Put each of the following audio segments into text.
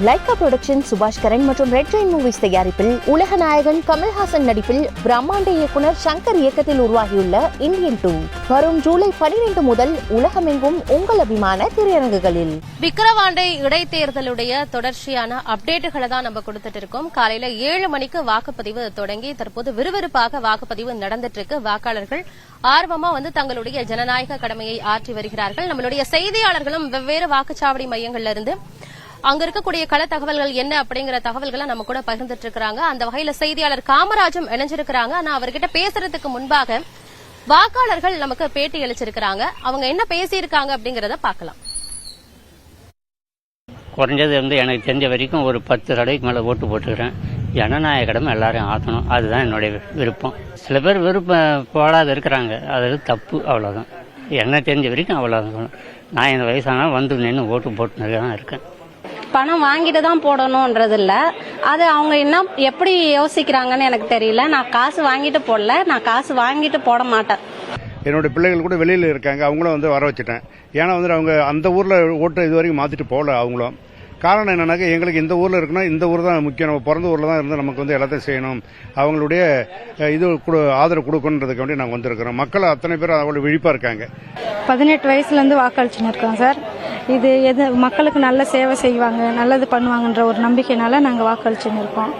Lyca production சுபாஷ் கரன் மற்றும் red Jain movies தயாரிப்பில் உலக நாயகன் கமல்ஹாசன் நடிப்பில் பிரம்மாண்ட இயக்குனர் சங்கர் இயக்கத்தில் உருவாகியுள்ள இந்தியன் 2 வரும் ஜூலை 12 முதல் உலகமெங்கும் உங்கள் அபிமான திரையரங்குகளில். விக்கிரவாண்டை இடைத்தேர்தலுடைய தொடர்ச்சியான அப்டேட்டுகளை தான் நம்ம கொடுத்துட்டு இருக்கோம். காலையில 7 மணிக்கு வாக்குப்பதிவு தொடங்கி தற்போது விறுவிறுப்பாக வாக்குப்பதிவு நடந்துட்டு இருக்கு. வாக்காளர்கள் ஆர்வமா தங்களுடைய ஜனநாயக கடமையை ஆற்றி வருகிறார்கள். நம்மளுடைய செய்தியாளர்களும் வெவ்வேறு வாக்குச்சாவடி மையங்கள்ல இருந்து அங்க இருக்கக்கூடிய கள தகவல்கள் என்ன அப்படிங்கிற தகவல்களை நம்ம கூட பகிர்ந்துட்டு இருக்காங்க. அந்த வகையில செய்தியாளர் காமராஜும் இணைஞ்சிருக்கிறாங்க. ஆனா அவர்கிட்ட பேசுறதுக்கு முன்பாக வாக்காளர்கள் நமக்கு பேட்டி அளிச்சிருக்கிறாங்க. அவங்க என்ன பேசியிருக்காங்க அப்படிங்கறத பாக்கலாம். குறைஞ்சது எனக்கு தெரிஞ்ச வரைக்கும் ஒரு 10 தடவைக்கு மேலே ஓட்டு போட்டுக்கிறேன். ஜனநாயக கடமை எல்லாரையும் ஆற்றணும், அதுதான் என்னுடைய விருப்பம். சில பேர் விருப்பம் போடாத இருக்கிறாங்க, அது தப்பு, அவ்வளோதான். என்ன தெரிஞ்ச வரைக்கும் அவ்வளோதான். நான் இந்த வயசானாலும் நின்று ஓட்டு போட்டுனே தான் இருக்கேன். பணம் வாங்கிட்டு தான் போடணும்ன்றது இல்ல, அது அவங்க என்ன எப்படி யோசிக்கிறாங்கன்னு எனக்கு தெரியல. நான் காசு வாங்கிட்டு போடல, நான் காசு வாங்கிட்டு போட மாட்டேன். என்னோட பிள்ளைகள் கூட வெளியில் இருக்காங்க, அவங்களும் வர வச்சுட்டேன். ஏன்னா அவங்க அந்த ஊரில் ஓட்டு இது வரைக்கும் மாற்றிட்டு போகல. அவங்களும் காரணம் என்னன்னாக்கா, எங்களுக்கு இந்த ஊரில் இருக்குன்னா இந்த ஊர் தான் முக்கியம், நம்ம பிறந்த ஊரில் தான் இருந்து நமக்கு எல்லாத்தையும் செய்யணும், அவங்களுடைய இது ஆதரவு கொடுக்கணுன்றதுக்கு வேண்டி நாங்கள் வந்திருக்கிறோம். மக்கள் அத்தனை பேர் அவ்வளோ விழிப்பாக இருக்காங்க. 18 வயசுலேருந்து வாக்களிச்சுன்னு இருக்கோம் சார். இது மக்களுக்கு நல்ல சேவை செய்வாங்க, நல்லது பண்ணுவாங்கன்ற ஒரு நம்பிக்கையினால நாங்கள் வாக்களிச்சுன்னு இருக்கோம்.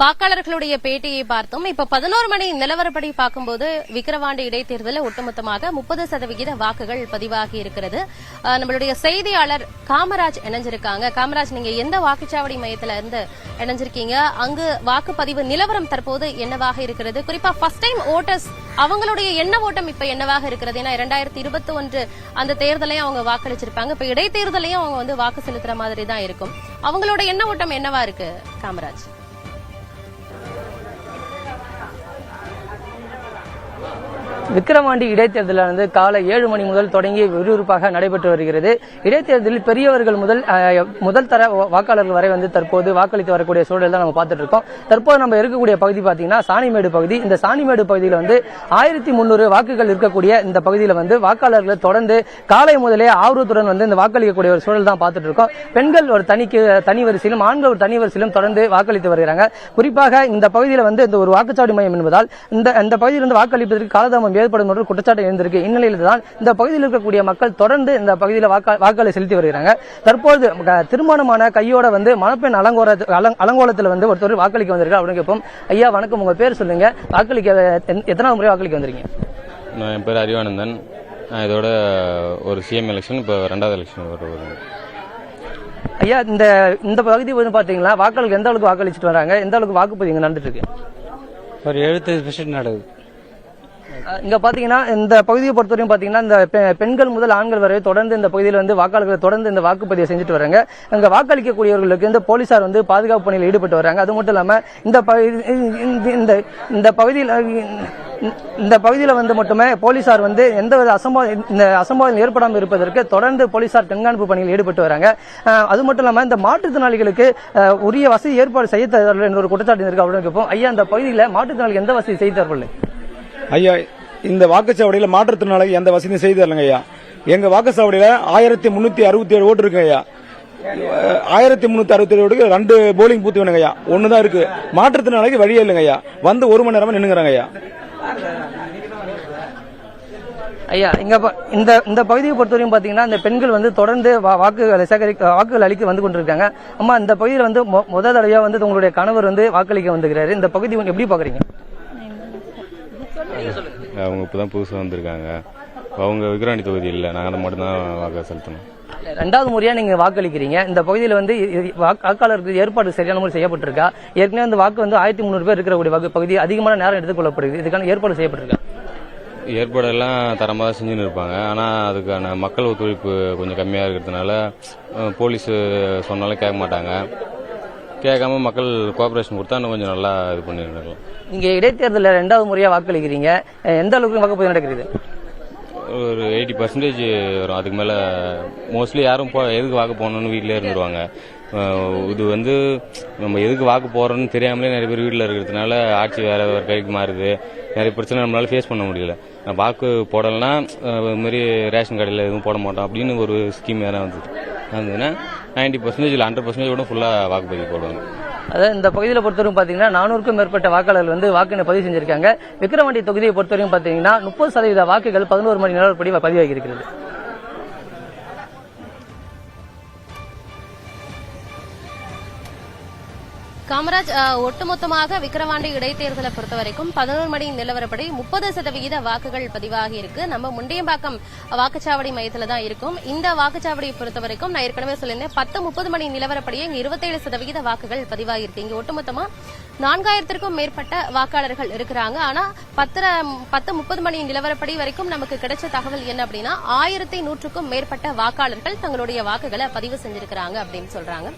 வாக்காளர்களுடைய பேட்டியை பார்த்தோம். இப்ப 11 மணி நிலவரப்படி பார்க்கும்போது விக்கிரவாண்டி இடைத்தேர்தலில் ஒட்டுமொத்தமாக 30% வாக்குகள் பதிவாகி இருக்கிறது. நம்மளுடைய செய்தியாளர் காமராஜ் இணைஞ்சிருக்காங்க. காமராஜ், நீங்க எந்த வாக்குச்சாவடி மையத்துல இருந்து இணைஞ்சிருக்கீங்க? அங்கு வாக்குப்பதிவு நிலவரம் தற்போது என்னவாக இருக்கிறது? குறிப்பா ஃபர்ஸ்ட் டைம் ஓட்டர்ஸ் அவங்களுடைய எண்ண ஓட்டம் இப்ப என்னவாக இருக்கிறது? ஏன்னா 2021 அந்த தேர்தலையும் அவங்க வாக்களிச்சிருப்பாங்க. இப்ப இடைத்தேர்தலையும் அவங்க வாக்கு செலுத்துற மாதிரி தான் இருக்கும். அவங்களோட எண்ண ஓட்டம் என்னவா இருக்கு காமராஜ்? விக்கிரவாண்டி இடைத்தேர்தலானது காலை 7 மணி முதல் தொடங்கி விறுவிறுப்பாக நடைபெற்று வருகிறது. இடைத்தேர்தலில் பெரியவர்கள் முதல் தர வாக்காளர்கள் வரை தற்போது வாக்களித்து வரக்கூடிய சூழல் தான் நம்ம பார்த்துட்டு இருக்கோம். தற்போது நம்ம இருக்கக்கூடிய பகுதி பாத்தீங்கன்னா சாணிமேடு பகுதி. இந்த சாணிமேடு பகுதியில் 1300 வாக்குகள் இருக்கக்கூடிய இந்த பகுதியில் வாக்காளர்கள் தொடர்ந்து காலை முதலே ஆர்வத்துடன் இந்த வாக்களிக்கக்கூடிய ஒரு சூழல் தான் பார்த்துட்டு இருக்கோம். பெண்கள் ஒரு தனி வரிசையிலும் ஆண்கள் ஒரு தனி வரிசையிலும் தொடர்ந்து வாக்களித்து வருகிறாங்க. குறிப்பாக இந்த பகுதியில் இந்த ஒரு வாக்குச்சாவடி மையம் என்பதால் இந்த பகுதியில் வாக்களிப்பதற்கு காலதாமம் ஏற்படும் என்று குற்றச்சாட்டு எழுந்திருக்கு. இந்நிலையில் தான் இந்த பகுதியில் இருக்கக்கூடிய மக்கள் தொடர்ந்து இந்த பகுதியில் வாக்களை செலுத்தி வருகிறாங்க. தற்போது திருமணமான கையோட மணப்பெண் அலங்கோலத்தில் ஒருத்தர் வாக்களிக்க வந்திருக்காரு. அப்படின்னு கேட்போம். ஐயா வணக்கம், உங்க பேர் சொல்லுங்க, வாக்களிக்க எத்தனாவது முறை வாக்களிக்க வந்திருக்கீங்க? என் பேர் அறிவானந்தன். நான் இதோட ஒரு சிஎம் எலெக்ஷன், இப்போ 2வது எலெக்ஷன் வருது. ஐயா, இந்த பகுதி பாத்தீங்கன்னா வாக்காளர்கள் எந்த அளவுக்கு வாக்களிச்சுட்டு வராங்க, எந்த அளவுக்கு வாக்குப்பதிவு நடந்துட்டு இருக்கு? ஒரு 75% நடக்குது. இங்க பாத்தீங்கன்னா இந்த பகுதியை பொறுத்தவரையும் பாத்தீங்கன்னா இந்த பெண்கள் முதல் ஆண்கள் வரை தொடர்ந்து இந்த பகுதியில் வாக்காளர்கள் தொடர்ந்து இந்த வாக்குப்பதிவை செஞ்சுட்டு வராங்க. அங்க வாக்களிக்கக்கூடியவர்களுக்கு போலீசார் பாதுகாப்பு பணியில் ஈடுபட்டு வராங்க. அது மட்டும் இல்லாம இந்த பகுதியில் மட்டுமே போலீசார் எந்தவித அசம்பாவிதம் ஏற்படாமல் இருப்பதற்கு தொடர்ந்து போலீசார் கண்காணிப்பு பணியில் ஈடுபட்டு வராங்க. அது மட்டும் இல்லாம இந்த மாற்றுத்திறனாளிகளுக்கு உரிய வசதி ஏற்பாடு செய்ய தரவில்லை என்ற ஒரு குற்றச்சாட்டு இருக்கு. அப்படின்னு கேட்போம். ஐயா, இந்த பகுதியில் மாற்றுத்திறனாளிகள் எந்த வசதி செய்து தரவில்லை? ஐயா, இந்த வாக்குச்சாவடியில் மாற்றுத்திறனாளிகள் எந்த வசதியும் செய்து தரலங்க ஐயா. எங்க வாக்குச்சாவடியில் 1367 ஓட்டு இருக்கு ஐயா. 1367 ஓட்டுக்கு 2 போலிங் பூத்து வேணுங்க ஐயா. ஒண்ணுதான் இருக்கு. மாற்றுத்திறனாளிக்கு வழியே இல்லைங்க ஐயா. 1 மணி நேரமா நின்னுங்கிறாங்க ஐயா. ஐயா, இந்த பகுதியை பொறுத்தவரையும் பாத்தீங்கன்னா இந்த பெண்கள் தொடர்ந்து வாக்குகள் அளிக்க கொண்டிருக்காங்க. அம்மா, இந்த பகுதியில் முதல் தடவையா உங்களுடைய கணவர் வாக்களிக்க வந்துக்கிறாரு. இந்த பகுதி எப்படி பாக்குறீங்க? அவங்க இப்பதான் புதுசாக வந்திருக்காங்க. அவங்க விக்கிரவாண்டி தொகுதி இல்லை, நாங்கள் மட்டும்தான் வாக்கு செலுத்தணும். 2வது முறையா நீங்க வாக்களிக்கிறீங்க. இந்த பகுதியில் வாக்காளருக்கு ஏற்பாடு சரியான முறை செய்யப்பட்டிருக்கா? ஏற்கனவே அந்த வாக்கு 1300 பேர் இருக்கிற பகுதி அதிகமான நேரம் எடுத்துக்கொள்ளப்படுது. இதுக்கான ஏற்பாடு செய்யப்பட்டிருக்கா? ஏற்பாடெல்லாம் தரமாக செஞ்சுன்னு இருப்பாங்க. ஆனால் அதுக்கான மக்கள் ஒத்துழைப்பு கொஞ்சம் கம்மியாக இருக்கிறதுனால போலீஸ் சொன்னாலும் கேட்க மாட்டாங்க. கேட்காம மக்கள் கோஆபரேஷன் கொடுத்தா இன்னும் கொஞ்சம் நல்லா இது பண்ணிருக்கலாம். நீங்க இடைத்தேர்தலில் 2வது முறையா வாக்களிக்கிறீங்க. எந்த அளவுக்கு வாக்குப்பதிவு நடக்குது? ஒரு 80% வரும். அதுக்கு மேல மோஸ்ட்லி யாரும் எதுக்கு வாக்கு போகணும்னு வீட்டிலே இருந்துருவாங்க. இது நம்ம எதுக்கு வாக்கு போறோம்னு தெரியாமலே நிறைய பேர் வீட்டில் இருக்கிறதுனால ஆட்சி வேற வேற கைக்கு மாறுது. நிறைய பிரச்சனை நம்மளால ஃபேஸ் பண்ண முடியல. வாக்கு போடலைன்னா இது மாதிரி ரேஷன் கடையில் எதுவும் போட மாட்டோம் அப்படின்னு ஒரு ஸ்கீம் வேற வந்தது. இருந்ததுன்னா 90% இல்லை 100% கூட ஃபுல்லாக வாக்குப்பதிவு போடுவாங்க. அதாவது இந்த பகுதியில் பொறுத்தவரைக்கும் பார்த்தீங்கன்னா 400க்கும் மேற்பட்ட வாக்காளர்கள் வந்து வாக்கினை பதிவு செஞ்சிருக்காங்க. விக்கிரவாண்டி தொகுதியை பொறுத்தவரைக்கும் பார்த்தீங்கன்னா 30% வாக்குகள் 11 மணி நிலவரப்படி பதிவாகி இருக்கிறது. காமராஜ், ஒட்டுமொத்தமாக விக்கிரவாண்டி இடைத்தேர்தலை பொறுத்த வரைக்கும் 11 மணி நிலவரப்படி 30% வாக்குகள் பதிவாகி இருக்கு. நம்ம முண்டியம்பாக்கம் வாக்குச்சாவடி மையத்துல தான் இருக்கும். இந்த வாக்குச்சாவடியை பொறுத்த வரைக்கும் நான் ஏற்கனவே சொல்லியிருந்தேன் 10:30 மணி நிலவரப்படியே இங்க 27% வாக்குகள் பதிவாகி இருக்கு. இங்க ஒட்டுமொத்தமா 4000க்கும் மேற்பட்ட வாக்காளர்கள் இருக்கிறாங்க. ஆனா 10:30 மணி நிலவரப்படி வரைக்கும் நமக்கு கிடைச்ச தகவல் என்ன அப்படின்னா 1100க்கும் மேற்பட்ட வாக்காளர்கள் தங்களுடைய வாக்குகளை பதிவு செஞ்சிருக்கிறாங்க அப்படின்னு சொல்றாங்க.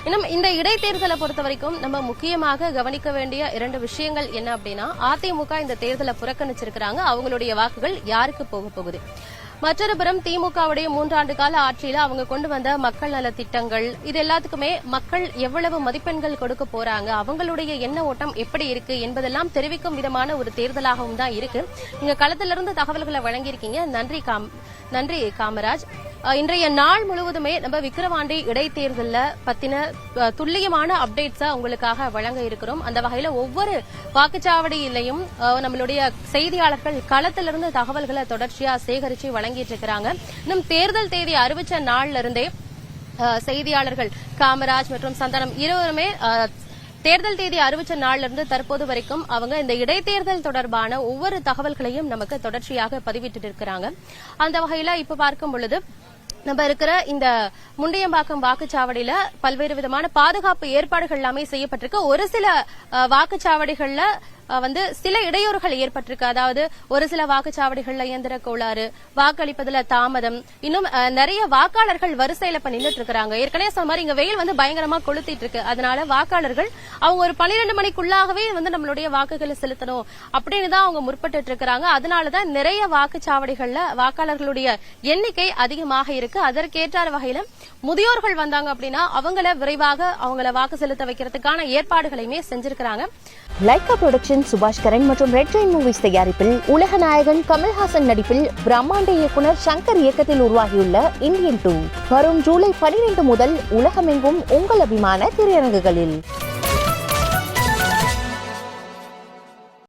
இன்னும் இந்த இடைத்தேர்தலை பொறுத்த வரைக்கும் நம்ம முக்கியமாக கவனிக்க வேண்டிய 2 விஷயங்கள் என்ன அப்படின்னா, அதிமுக இந்த தேர்தலை புறக்கணிச்சிருக்கிறாங்க. அவங்களுடைய வாக்குகள் யாருக்கு போக போகுது? மற்றொரு புறம் திமுகவுடைய 3 ஆண்டு கால ஆட்சியில அவங்க கொண்டு வந்த மக்கள் நல திட்டங்கள், இது எல்லாத்துக்குமே மக்கள் எவ்வளவு மதிப்பெண்கள் கொடுக்க போறாங்க, அவங்களுடைய எண்ண ஓட்டம் எப்படி இருக்கு என்பதெல்லாம் தெரிவிக்கும் விதமான ஒரு தேர்தலாகவும் தான் இருக்கு. நீங்க களத்திலிருந்து தகவல்களை வழங்கியிருக்கீங்க. நன்றி காமராஜ். இன்றைய நாள் முழுவதுமே நம்ம விக்கிரவாண்டி இடைத்தேர்தல பத்தின துல்லியமான அப்டேட்ஸை உங்களுக்காக வழங்க இருக்கிறோம். அந்த வகையில ஒவ்வொரு வாக்குச்சாவடியிலையும் நம்மளுடைய செய்தியாளர்கள் களத்திலிருந்து தகவல்களை தொடர்ச்சியா சேகரிச்சு வழங்கிட்டு இருக்கிறாங்க. இன்னும் தேர்தல் தேதி அறிவிச்ச நாள்ல இருந்தே செய்தியாளர்கள் காமராஜ் மற்றும் சந்தானம் இருவருமே தேர்தல் தேதி அறிவிச்ச நாள்ல இருந்து தற்போது வரைக்கும் அவங்க இந்த இடைத்தேர்தல் தொடர்பான ஒவ்வொரு தகவல்களையும் நமக்கு தொடர்ச்சியாக பதிவிட்டு இருக்கிறாங்க. அந்த வகையில இப்ப பார்க்கும் பொழுது நம்ம இருக்கிற இந்த முண்டியம்பாக்கம் வாக்குச்சாவடியில பல்வேறு விதமான பாதுகாப்பு ஏற்பாடுகள் எல்லாமே செய்யப்பட்டிருக்கு. ஒரு சில வாக்குச்சாவடிகள்ல சில இடையூறுகள் ஏற்பட்டிருக்கு. அதாவது ஒரு சில வாக்குச்சாவடிகள்ல இயந்திர கோளாறு, வாக்களிப்பதுல தாமதம், இன்னும் நிறைய வாக்காளர்கள் வரிசையில நின்றுட்டு இருக்காங்க. ஏற்கனவே சொன்ன மாதிரி இங்க வெயில் பயங்கரமா கொளுத்திட்டு இருக்கு. அதனால வாக்காளர்கள் அவங்க ஒரு 12 மணிக்குள்ளாகவே நம்மளுடைய வாக்குகளை செலுத்தணும் அப்படின்னு தான் அவங்க முற்பட்டு இருக்காங்க. அதனாலதான் நிறைய வாக்குச்சாவடிகள்ல வாக்காளர்களுடைய எண்ணிக்கை அதிகமாக இருக்கு. அதற்கேற்ற வகையில முதியோர்கள் வந்தாங்க அப்படின்னா அவங்கள விரைவாக அவங்கள வாக்கு செலுத்த வைக்கிறதுக்கான ஏற்பாடுகளையுமே செஞ்சிருக்கிறாங்க. லைகா புரொடக்ஷன் சுபாஷ் கரன் மற்றும் ரெட் ஜெயின் மூவிஸ் தயாரிப்பில் உலக நாயகன் கமல்ஹாசன் நடிப்பில் பிரம்மாண்ட இயக்குனர் சங்கர் இயக்கத்தில் உருவாகியுள்ள இந்தியன் 2 வரும் ஜூலை 12 முதல் உலகமெங்கும் உங்கள் அபிமான திரையரங்குகளில்.